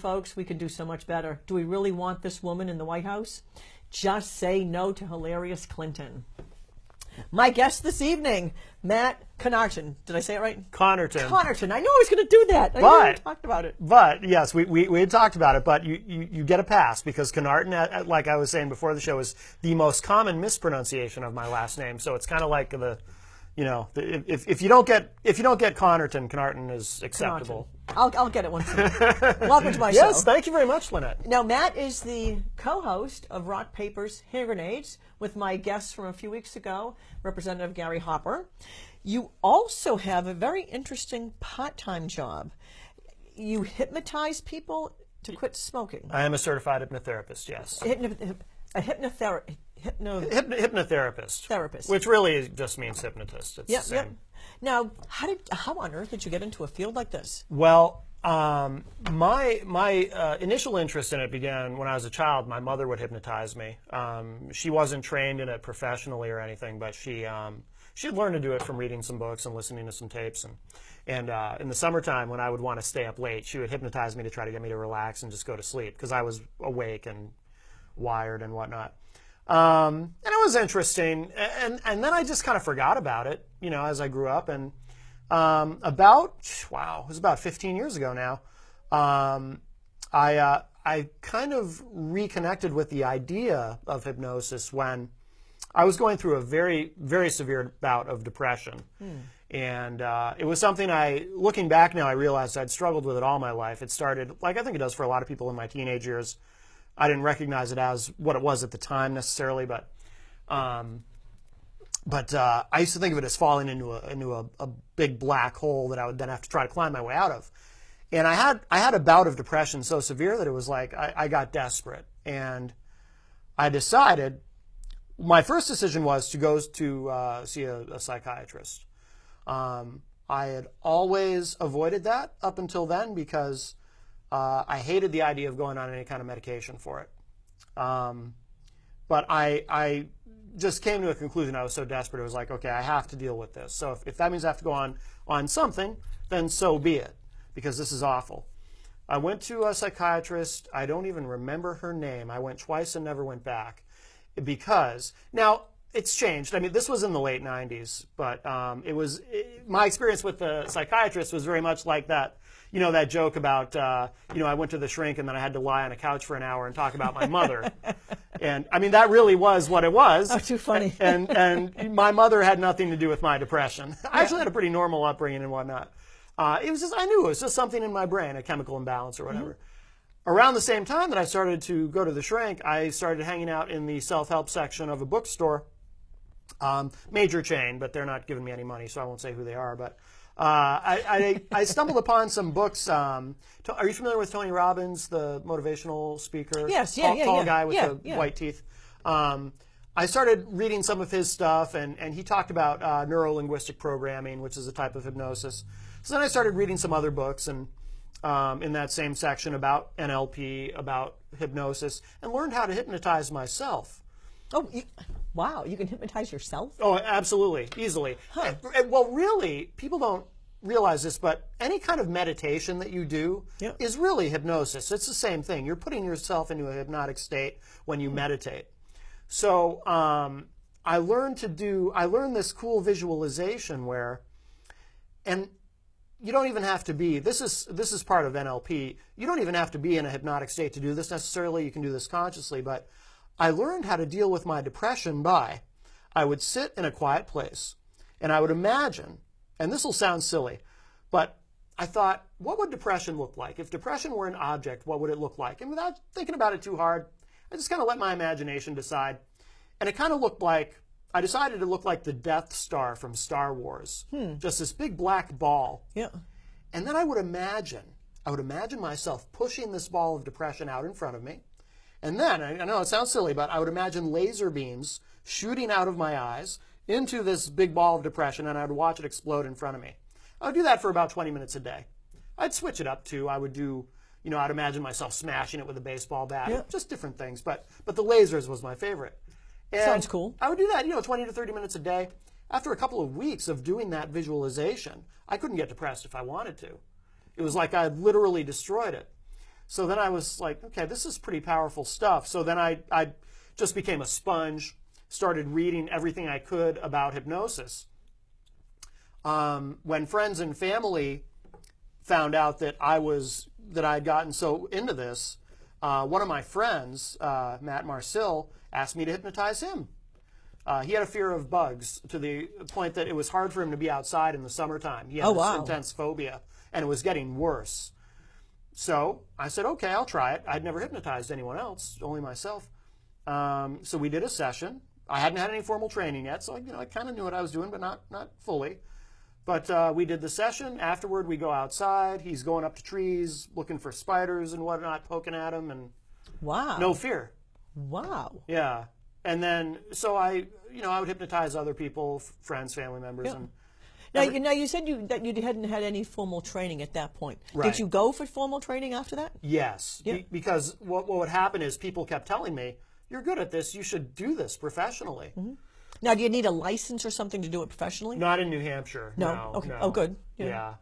Folks, we could do so much better. Do we really want this woman in the White House? Just say no to hilarious Clinton. My guest this evening, Matt Connarton. Did I say it right? Connarton. Connarton. I knew I was going to do that. I knew we talked about it. But, yes, we had talked about it, but you get a pass because Connarton, like I was saying before the show, is the most common mispronunciation of my last name. So it's kind of like the, you know, if you don't get Connarton is acceptable. I'll get it once. Welcome to my show. Yes, thank you very much, Leanette. Now, Matt is the co-host of Rock, Papers, Hand Grenades with my guest from a few weeks ago, Representative Gary Hopper. You also have a very interesting part-time job. You hypnotize people to quit smoking. I am a certified hypnotherapist, yes. A hypnotherapist. Hypnotherapist. Which really just means hypnotist. It's the same. Yep. Now, how on earth did you get into a field like this? Well, my initial interest in it began when I was a child. My mother would hypnotize me. She wasn't trained in it professionally or anything, but she had learned to do it from reading some books and listening to some tapes. And in the summertime, when I would want to stay up late, she would hypnotize me to try to get me to relax and just go to sleep because I was awake and wired and whatnot. And it was interesting, and then I just kind of forgot about it, you know, as I grew up. And it was about 15 years ago now, I kind of reconnected with the idea of hypnosis when I was going through a very, very severe bout of depression. And it was something looking back now, I realized I'd struggled with it all my life. It started, like I think it does for a lot of people in my teenage years. I didn't recognize it as what it was at the time necessarily, but I used to think of it as falling into a big black hole that I would then have to try to climb my way out of. And I had a bout of depression so severe that it was like I got desperate, and I decided my first decision was to go to see a psychiatrist. I had always avoided that up until then because I hated the idea of going on any kind of medication for it. But I just came to a conclusion. I was so desperate. It was like, okay, I have to deal with this. So if that means I have to go on something, then so be it, because this is awful. I went to a psychiatrist. I don't even remember her name. I went twice and never went back because now it's changed. I mean, this was in the late 90s, but my experience with the psychiatrist was very much like that. You know, that joke about, I went to the shrink and then I had to lie on a couch for an hour and talk about my mother. And, I mean, that really was what it was. Oh, too funny. And my mother had nothing to do with my depression. I actually had a pretty normal upbringing and whatnot. It was just, I knew it was just something in my brain, a chemical imbalance or whatever. Around the same time that I started to go to the shrink, I started hanging out in the self-help section of a bookstore. Major chain, but they're not giving me any money, so I won't say who they are. But I stumbled upon some books. Are you familiar with Tony Robbins, the motivational speaker? Yes, tall guy with the white teeth. I started reading some of his stuff, and he talked about neuro-linguistic programming, which is a type of hypnosis. So then I started reading some other books, and in that same section about NLP, about hypnosis, and learned how to hypnotize myself. Oh, wow, you can hypnotize yourself? Oh, absolutely, easily. Huh. Well, really, people don't realize this, but any kind of meditation that you do is really hypnosis. It's the same thing. You're putting yourself into a hypnotic state when you meditate. So I learned this cool visualization where, and you don't even have to be, this is part of NLP, you don't even have to be in a hypnotic state to do this necessarily. You can do this consciously, but I learned how to deal with my depression by, I would sit in a quiet place and I would imagine, and this will sound silly, but I thought, what would depression look like? If depression were an object, what would it look like? And without thinking about it too hard, I just kind of let my imagination decide. And it kind of looked like, I decided it looked like the Death Star from Star Wars. Just this big black ball. Yeah. And then I would imagine myself pushing this ball of depression out in front of me. And then, I know it sounds silly, but I would imagine laser beams shooting out of my eyes into this big ball of depression, and I would watch it explode in front of me. I would do that for about 20 minutes a day. I'd switch it up too. I would do, I'd imagine myself smashing it with a baseball bat, just different things. But the lasers was my favorite. And sounds cool. I would do that, 20 to 30 minutes a day. After a couple of weeks of doing that visualization, I couldn't get depressed if I wanted to. It was like I had literally destroyed it. So then I was like, okay, this is pretty powerful stuff. So then I just became a sponge, started reading everything I could about hypnosis. When friends and family found out that I had gotten so into this, one of my friends, Matt Marcil, asked me to hypnotize him. He had a fear of bugs to the point that it was hard for him to be outside in the summertime. He had this intense phobia, and it was getting worse. So I said, okay, I'll try it. I'd never hypnotized anyone else, only myself. So we did a session. I hadn't had any formal training yet, so I kind of knew what I was doing, but not fully. But we did the session. Afterward, we go outside. He's going up to trees, looking for spiders and whatnot, poking at him, and no fear. Wow. Yeah. And then, so I would hypnotize other people, friends, family members. Yeah. And Now, you said that you hadn't had any formal training at that point. Right. Did you go for formal training after that? Yes. Yeah. Because what would happen is people kept telling me, you're good at this, you should do this professionally. Mm-hmm. Now, do you need a license or something to do it professionally? Not in New Hampshire. No. Okay. No. Oh, good. Yeah.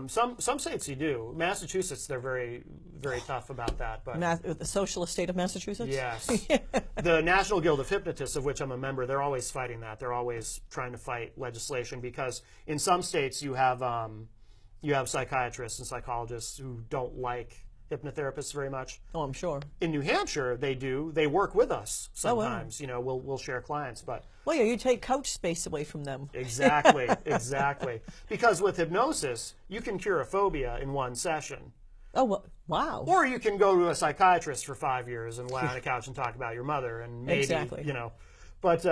Some states you do. Massachusetts, they're very, very tough about that. But The socialist state of Massachusetts? yes. The National Guild of Hypnotists, of which I'm a member, they're always fighting that. They're always trying to fight legislation because in some states you have psychiatrists and psychologists who don't like hypnotherapists very much. Oh, I'm sure. In New Hampshire, they do. They work with us sometimes. Oh, wow. We'll share clients, but Well, yeah, you take couch space away from them. exactly. Because with hypnosis, you can cure a phobia in one session. Oh, well, wow. Or you can go to a psychiatrist for 5 years and lie on a couch and talk about your mother and maybe, Exactly. But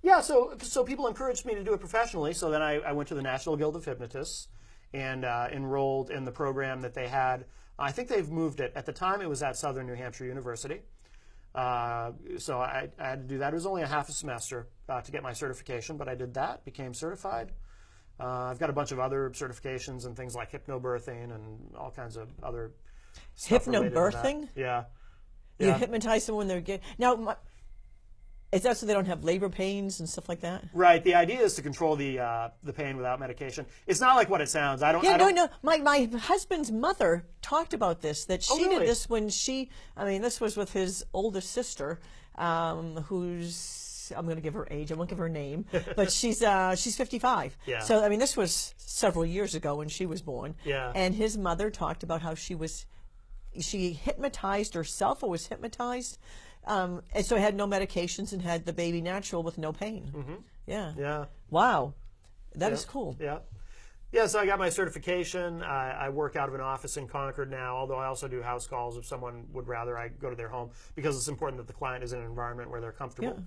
yeah, so people encouraged me to do it professionally. So then I went to the National Guild of Hypnotists and enrolled in the program that they had. I think they've moved it. At the time, it was at Southern New Hampshire University. So I had to do that. It was only a half a semester to get my certification, but I did that, became certified. I've got a bunch of other certifications and things like hypnobirthing and all kinds of other stuff related to that. Hypnobirthing? Yeah. You hypnotize them when they're gay. Now, is that so they don't have labor pains and stuff like that? Right. The idea is to control the pain without medication. It's not like what it sounds. No. My husband's mother talked about this, that she really? did this when this was with his oldest sister, who's, I'm going to give her age, I won't give her name, but she's 55. Yeah. So, this was several years ago when she was born. Yeah. And his mother talked about how she hypnotized herself or was hypnotized. And so I had no medications and had the baby natural with no pain. Mm-hmm. Yeah. Yeah. Wow. That is cool. Yeah. Yeah, so I got my certification. I work out of an office in Concord now, although I also do house calls if someone would rather I go to their home because it's important that the client is in an environment where they're comfortable.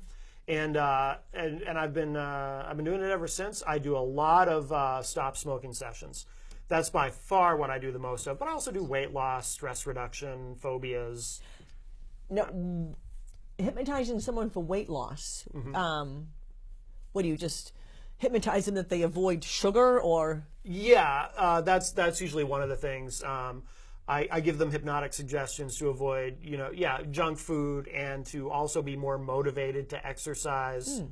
Yeah. And I've been doing it ever since. I do a lot of stop smoking sessions. That's by far what I do the most of. But I also do weight loss, stress reduction, phobias. No. Hypnotizing someone for weight loss, what do you just hypnotize them that they avoid sugar or? Yeah, that's usually one of the things. I give them hypnotic suggestions to avoid, junk food and to also be more motivated to exercise,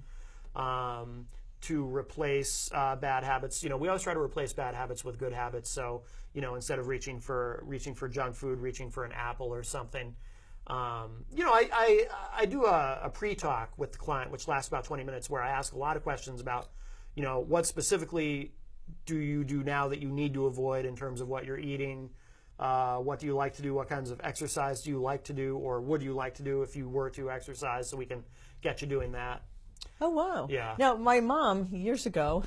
to replace bad habits. We always try to replace bad habits with good habits. So, instead of reaching for junk food, reaching for an apple or something. I do a pre-talk with the client, which lasts about 20 minutes, where I ask a lot of questions about, what specifically do you do now that you need to avoid in terms of what you're eating? What do you like to do? What kinds of exercise do you like to do, or would you like to do if you were to exercise, so we can get you doing that? Oh, wow. Yeah. Now, my mom, years ago,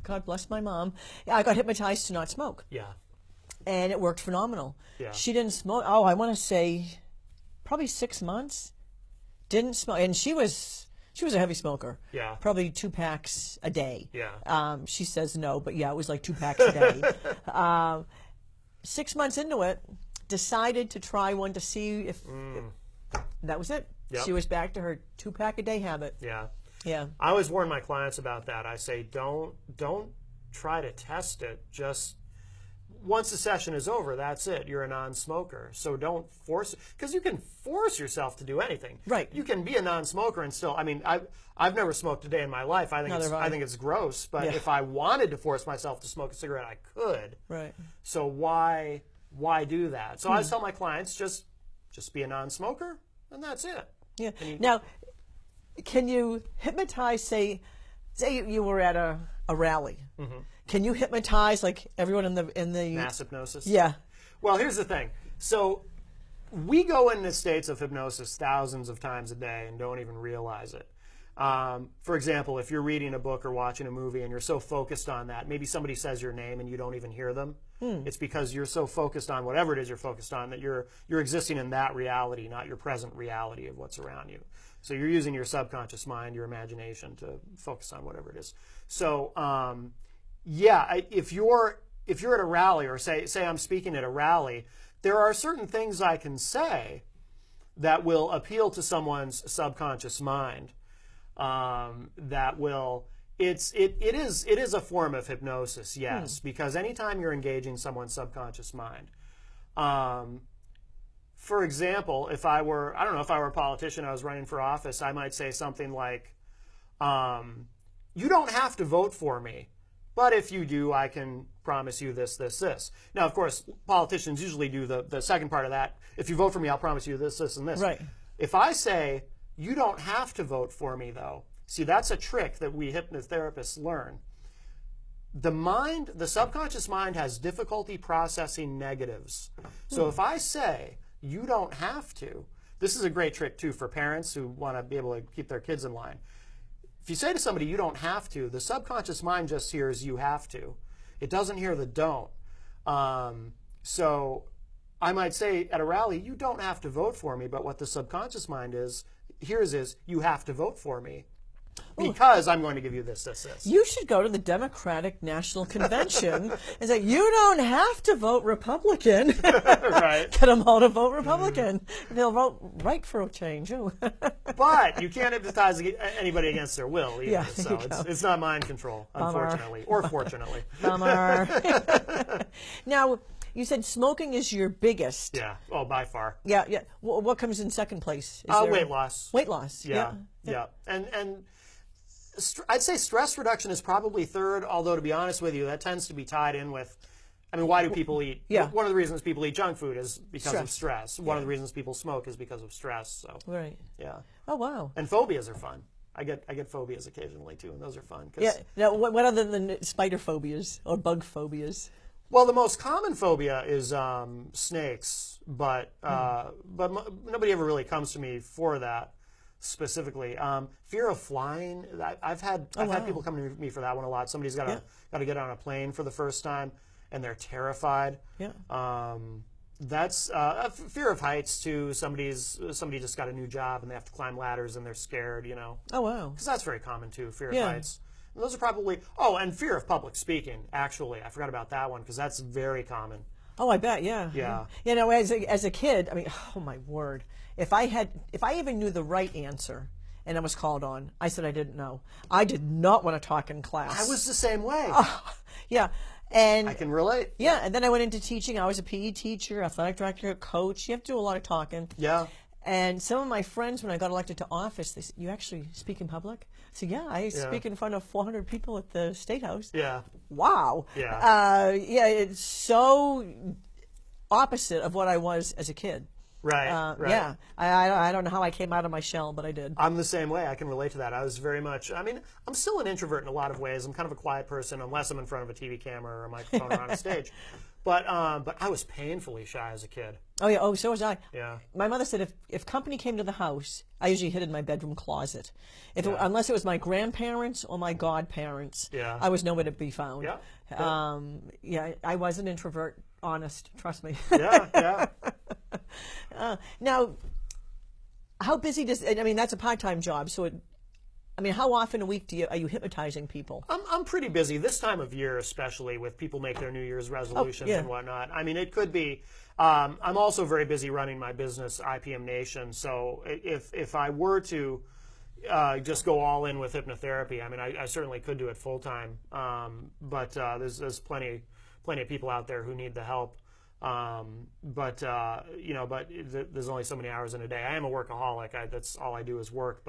God bless my mom, I got hypnotized to not smoke. Yeah. And it worked phenomenal. Yeah. She didn't smoke. Oh, I want to say probably 6 months. Didn't smoke. And she was a heavy smoker. Yeah. Probably 2 packs a day. Yeah. She says no, but yeah, it was like 2 packs a day. 6 months into it, decided to try one to see if that was it. Yep. She was back to her 2-pack a day habit. Yeah. Yeah. I always warn my clients about that. I say, don't try to test it. Just once the session is over, that's it. You're a non-smoker. So don't force it, because you can force yourself to do anything. Right. You can be a non-smoker and still. I've never smoked a day in my life. I think it's gross. But if I wanted to force myself to smoke a cigarette, I could. Right. So why why do that? So I tell my clients, just be a non-smoker, and that's it. Yeah. Now, can you hypnotize, say you were at a rally. Can you hypnotize like everyone in the Mass hypnosis? Yeah. Well, here's the thing. So we go into states of hypnosis thousands of times a day and don't even realize it. For example, if you're reading a book or watching a movie and you're so focused on that, maybe somebody says your name and you don't even hear them. It's because you're so focused on whatever it is you're focused on that you're existing in that reality, not your present reality of what's around you. So you're using your subconscious mind, your imagination to focus on whatever it is. So if you're at a rally, or say I'm speaking at a rally, there are certain things I can say that will appeal to someone's subconscious mind. That will it is a form of hypnosis, yes, because anytime you're engaging someone's subconscious mind. For example, if I were a politician, I was running for office, I might say something like, you don't have to vote for me, but if you do, I can promise you this, this, this. Now, of course, politicians usually do the second part of that. If you vote for me, I'll promise you this, this, and this. Right. If I say, you don't have to vote for me, though, see, that's a trick that we hypnotherapists learn. The subconscious mind has difficulty processing negatives. So if I say, you don't have to, this is a great trick, too, for parents who want to be able to keep their kids in line. If you say to somebody, you don't have to, the subconscious mind just hears you have to. It doesn't hear the don't. So I might say at a rally, you don't have to vote for me, but what the subconscious mind hears is, you have to vote for me because I'm going to give you this, this, this. You should go to the Democratic National Convention and say, you don't have to vote Republican. Right. Get them all to vote Republican. They'll vote right for a change. But you can't hypnotize anybody against their will either. Yeah, So it's not mind control, unfortunately, or fortunately. Bummer. Now, you said smoking is your biggest. Yeah. Oh, by far. Yeah, yeah. What comes in second place? Weight loss. Weight loss. Yeah. And I'd say stress reduction is probably third, although to be honest with you, that tends to be tied in with, why do people eat? Yeah. One of the reasons people eat junk food is because of Stress. stress. One of the reasons people smoke is because of stress. So. Right. Yeah. Oh, wow. And phobias are fun. I get phobias occasionally too, and those are fun. Yeah. Now, what other than spider phobias or bug phobias? Well, the most common phobia is snakes, but nobody ever really comes to me for that specifically. Fear of flying. I've had people come to me for that one a lot. Somebody's got to get on a plane for the first time, and they're terrified. Yeah. That's fear of heights too. Somebody just got a new job and they have to climb ladders and they're scared. Oh, wow. Because that's very common too. Fear of heights. And those are probably and fear of public speaking. Actually, I forgot about that one because that's very common. Oh, I bet. Yeah. Yeah. As a kid, oh my word, if I even knew the right answer and I was called on, I said I didn't know. I did not want to talk in class. I was the same way. Yeah. And I can relate. Yeah, and then I went into teaching. I was a PE teacher, athletic director, coach. You have to do a lot of talking. Yeah. And some of my friends, when I got elected to office, they said, "You actually speak in public?" I said, "Yeah, I speak in front of 400 people at the State House." Yeah. Wow. Yeah. It's so opposite of what I was as a kid. Right. Right. Yeah. I don't know how I came out of my shell, but I did. I'm the same way. I can relate to that. I was very much, I'm still an introvert in a lot of ways. I'm kind of a quiet person unless I'm in front of a TV camera or a microphone or on a stage. But I was painfully shy as a kid. Oh, yeah. Oh, so was I. Yeah. My mother said if company came to the house, I usually hid in my bedroom closet. Unless it was my grandparents or my godparents, I was nowhere to be found. Yeah. I was an introvert, honest. Trust me. Yeah. Now, how busy that's a part-time job, so how often a week are you hypnotizing people? I'm pretty busy this time of year, especially with people make their New Year's resolutions and whatnot. It could be. I'm also very busy running my business, IPM Nation. So if I were to just go all in with hypnotherapy, I certainly could do it full time. But there's plenty of people out there who need the help. But there's only so many hours in a day. I am a workaholic. That's all I do is work.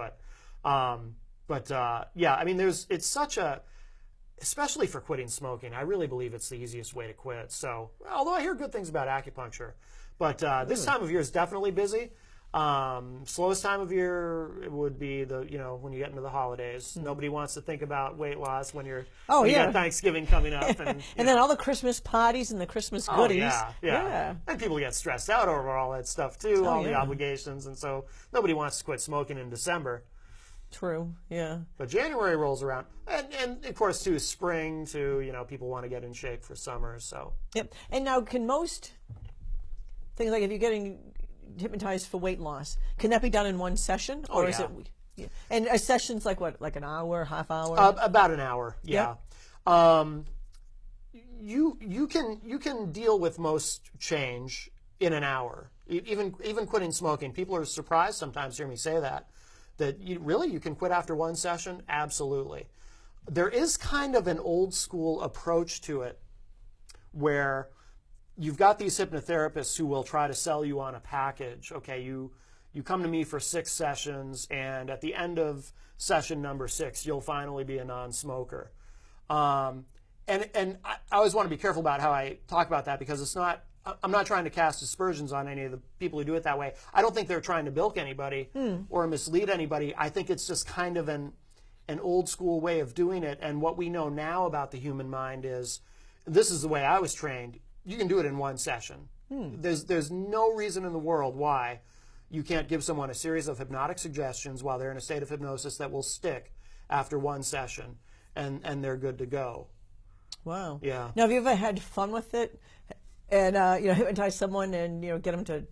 It's such a, especially for quitting smoking, I really believe it's the easiest way to quit. So, although I hear good things about acupuncture, but this time of year is definitely busy. Slowest time of year would be when you get into the holidays. Nobody wants to think about weight loss when you got Thanksgiving coming up, and then all the Christmas parties and the Christmas goodies. Yeah. And people get stressed out over all that stuff too, all the obligations, and so nobody wants to quit smoking in December. True. Yeah. But January rolls around, and of course too, spring too. People want to get in shape for summer. So. Yep. And now, can most things, like if you're getting hypnotized for weight loss, can that be done in one session, or is it? Yeah. And a session's like what, like an hour, half hour? About an hour. Yeah. Yep. You can deal with most change in an hour. Even quitting smoking, people are surprised sometimes to hear me say that you can quit after one session. Absolutely. There is kind of an old school approach to it where you've got these hypnotherapists who will try to sell you on a package. Okay, you come to me for 6 sessions, and at the end of session number 6, you'll finally be a non-smoker. And I always want to be careful about how I talk about that, because I'm not trying to cast aspersions on any of the people who do it that way. I don't think they're trying to bilk anybody or mislead anybody. I think it's just kind of an old school way of doing it. And what we know now about the human mind is, this is the way I was trained. You can do it in one session. There's no reason in the world why you can't give someone a series of hypnotic suggestions while they're in a state of hypnosis that will stick after one session, and they're good to go. Wow. Yeah. Now, have you ever had fun with it, and hypnotize someone and get them to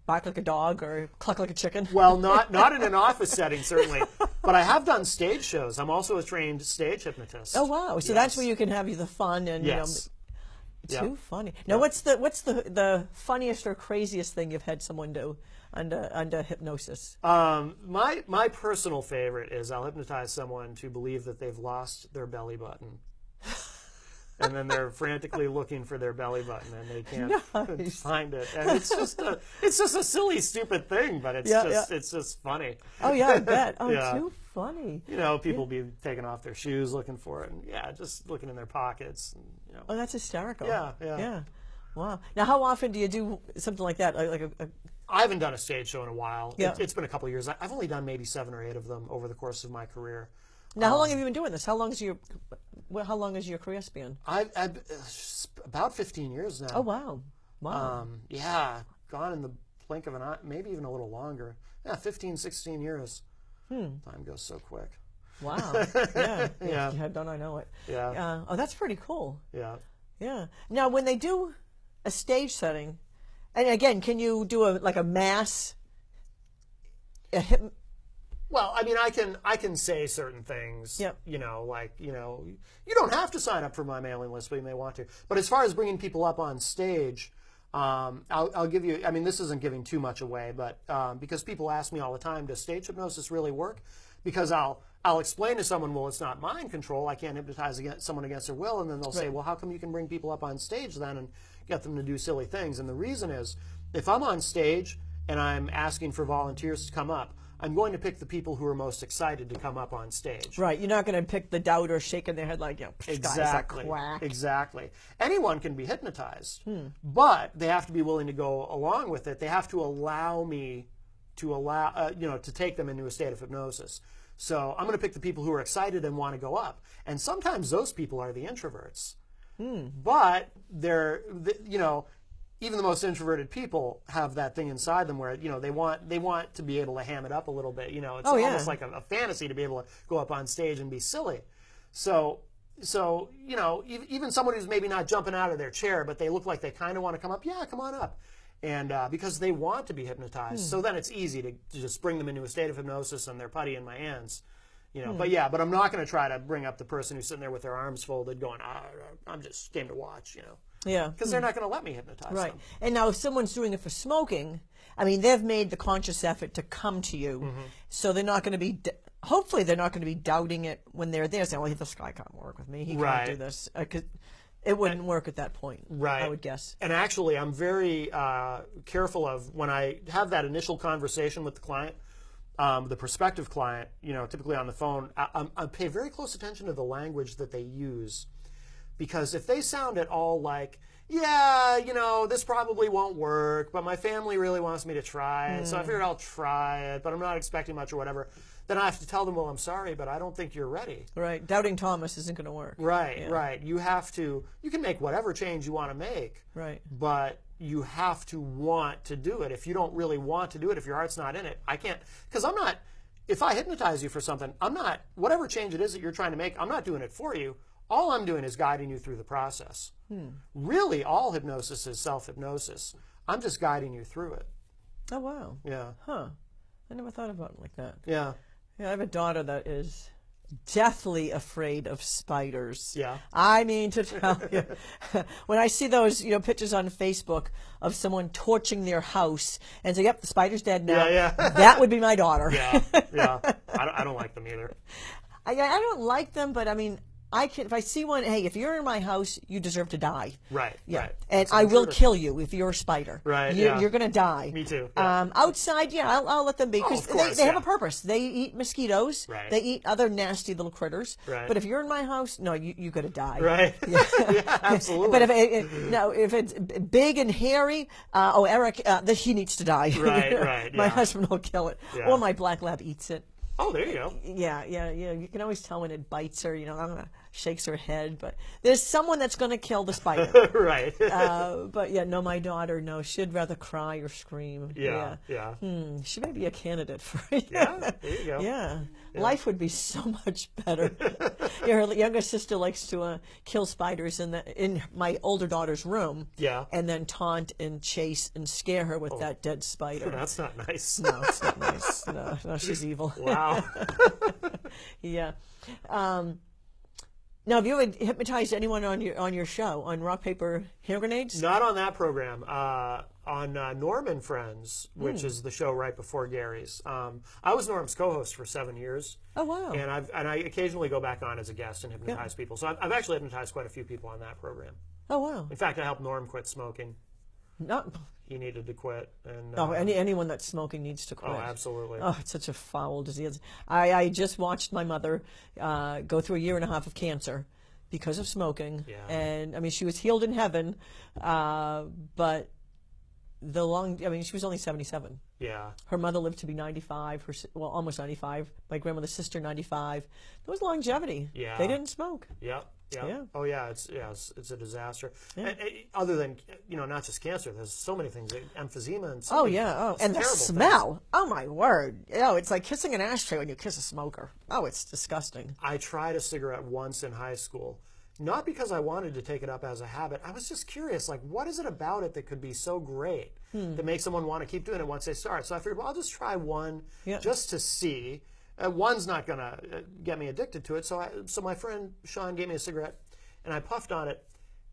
bark like a dog or cluck like a chicken? Well, not in an office setting, certainly, but I have done stage shows. I'm also a trained stage hypnotist. Oh wow! So that's where you can have the fun and Too funny. Now, what's the funniest or craziest thing you've had someone do under hypnosis? My personal favorite is I'll hypnotize someone to believe that they've lost their belly button, and then they're frantically looking for their belly button and they can't find it. And it's just a silly, stupid thing, but it's just funny. Oh yeah, I bet. Oh, too funny. People be taking off their shoes looking for it, and just looking in their pockets. And, Oh, that's hysterical. Yeah. Wow. Now, how often do you do something like that? I haven't done a stage show in a while. Yeah. It's been a couple of years. I've only done maybe 7 or 8 of them over the course of my career. Now, how long have you been doing this? How long is your career span? I've about 15 years now. Oh wow. Wow. Gone in the blink of an eye, maybe even a little longer. 15, 16 years. Time goes so quick. Wow. Yeah. Don't I know it? Yeah. Oh, that's pretty cool. Yeah. Yeah. Now, when they do a stage setting, and again, can you do a mass? Well, I mean, I can say certain things. Yep. You don't have to sign up for my mailing list, but you may want to. But as far as bringing people up on stage, I'll give you. I mean, this isn't giving too much away, but because people ask me all the time, does stage hypnosis really work? Because I'll explain to someone, well, it's not mind control. I can't hypnotize someone against their will, and then they'll say, well, how come you can bring people up on stage then and get them to do silly things? And the reason is, if I'm on stage and I'm asking for volunteers to come up, I'm going to pick the people who are most excited to come up on stage. Right. You're not going to pick the doubters shaking their head like, exactly. Guy's a quack. Exactly. Anyone can be hypnotized, but they have to be willing to go along with it. They have to allow me to take them into a state of hypnosis. So I'm going to pick the people who are excited and want to go up. And sometimes those people are the introverts. But even the most introverted people have that thing inside them where they want to be able to ham it up a little bit. It's almost like a fantasy to be able to go up on stage and be silly. So even someone who's maybe not jumping out of their chair, but they look like they kind of want to come up. Yeah, come on up. And because they want to be hypnotized, so then it's easy to just bring them into a state of hypnosis and they're putty in my hands. But I'm not going to try to bring up the person who's sitting there with their arms folded going, I'm just came to watch, Yeah. Because they're not going to let me hypnotize them. And now if someone's doing it for smoking, I mean, they've made the conscious effort to come to you. So they're not going to be, hopefully they're not going to be doubting it when they're there, saying, well, this guy can't work with me. He can't do this. Because it wouldn't work at that point, I would guess. And actually, I'm very careful of when I have that initial conversation with the client, the prospective client, typically on the phone, I pay very close attention to the language that they use, because if they sound at all like, yeah, this probably won't work, but my family really wants me to try it, so I figured I'll try it, but I'm not expecting much or whatever, then I have to tell them, well, I'm sorry, but I don't think you're ready. Right. Doubting Thomas isn't going to work. Right, right. You can make whatever change you want to make, right, but you have to want to do it. If you don't really want to do it, if your heart's not in it, I can't, because if I hypnotize you for something, whatever change it is that you're trying to make, I'm not doing it for you. All I'm doing is guiding you through the process. Really, all hypnosis is self-hypnosis. I'm just guiding you through it. Oh, wow. Yeah. Huh. I never thought about it like that. Yeah. Yeah, I have a daughter that is deathly afraid of spiders. Yeah. I mean to tell you, when I see those, pictures on Facebook of someone torching their house and say, yep, the spider's dead now. Yeah, That would be my daughter. Yeah, yeah. I don't like them either. I don't like them, but I mean, if I see one, hey, if you're in my house, you deserve to die. Right, yeah. right. And I will kill you if you're a spider. Right, You're going to die. Me too. Yeah. Outside, I'll let them be, because they have a purpose. They eat mosquitoes. Right. They eat other nasty little critters. Right. But if you're in my house, no, you got to die. Right. Yeah, absolutely. But if it's big and hairy, Eric, he needs to die. Right, right. My Yeah. husband will kill it. Yeah. Or my black lab eats it. Oh, there you go. Yeah. You can always tell when it bites her, shakes her head. But there's someone that's going to kill the spider. Right. But my daughter, no, she'd rather cry or scream. Yeah. She may be a candidate for it. Yeah, there you go. Yeah. Life would be so much better. Her younger sister likes to kill spiders in my older daughter's room. Yeah. And then taunt and chase and scare her with that dead spider. That's not nice. No, it's not nice. No, she's evil. Wow. Yeah. Now, have you ever hypnotized anyone on your show on Rock Paper Hand Grenades? Not on that program. On Norm and Friends, which is the show right before Gary's. I was Norm's co-host for 7 years. Oh, wow. And I occasionally go back on as a guest and hypnotize people. So I've actually hypnotized quite a few people on that program. Oh, wow. In fact, I helped Norm quit smoking. Not. He needed to quit. And anyone that's smoking needs to quit. Oh, absolutely. Oh, it's such a foul disease. I just watched my mother go through 1.5 years of cancer because of smoking. Yeah. And I mean, she was healed in heaven, but she was only 77. Yeah. Her mother lived to be 95, almost 95. My grandmother's sister, 95. There was longevity. Yeah. They didn't smoke. Yeah. Yeah. Oh, yeah. It's a disaster. Yeah. Other than, not just cancer, there's so many things. Emphysema and Oh, yeah. Oh, and the smell. Things. Oh, my word. It's like kissing an ashtray when you kiss a smoker. Oh, it's disgusting. I tried a cigarette once in high school. Not because I wanted to take it up as a habit. I was just curious, like, what is it about it that could be so great that makes someone want to keep doing it once they start? So I figured, well, I'll just try one just to see. One's not going to get me addicted to it. So my friend Sean gave me a cigarette, and I puffed on it,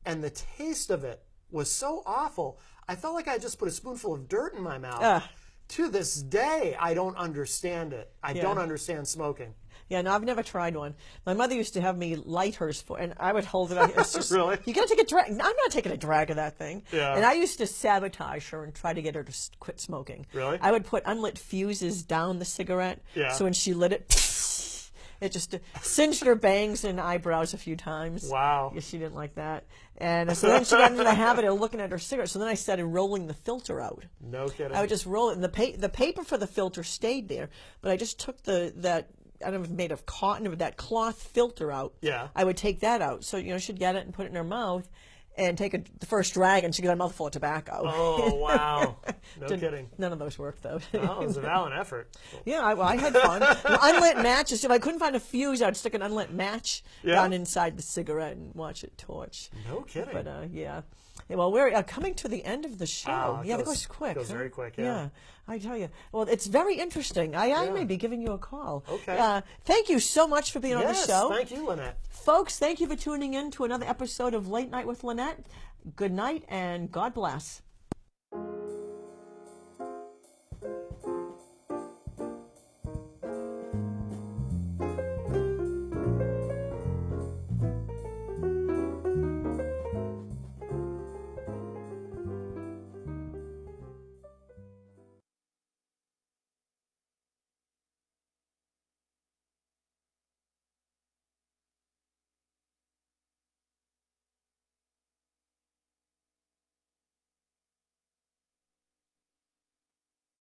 and the taste of it was so awful. I felt like I just put a spoonful of dirt in my mouth. To this day, I don't understand it. I don't understand smoking. Yeah, no, I've never tried one. My mother used to have me light hers and I would hold it on. It's just, really? You got to take a drag. I'm not taking a drag of that thing. Yeah. And I used to sabotage her and try to get her to quit smoking. Really? I would put unlit fuses down the cigarette. Yeah. So when she lit it, it just singed her bangs and eyebrows a few times. Wow. Yeah, she didn't like that. And so then she got into the habit of looking at her cigarette. So then I started rolling the filter out. No kidding. I would just roll it. And the paper for the filter stayed there. But I just took I don't know if it's made of cotton, with that cloth filter out. Yeah. I would take that out. So, she'd get it and put it in her mouth and take the first drag and she'd get a mouthful of tobacco. Oh, wow. No kidding. None of those worked, though. Oh, it was a valiant effort. Yeah, I had fun. Unlit matches. If I couldn't find a fuse, I'd stick an unlit match down inside the cigarette and watch it torch. No kidding. But, yeah. Well, we're coming to the end of the show. It goes quick. It goes very quick, Yeah, I tell you. Well, it's very interesting. I may be giving you a call. Okay. Thank you so much for being on the show. Thank you, Leanette. Folks, thank you for tuning in to another episode of Late Night with Leanette. Good night and God bless.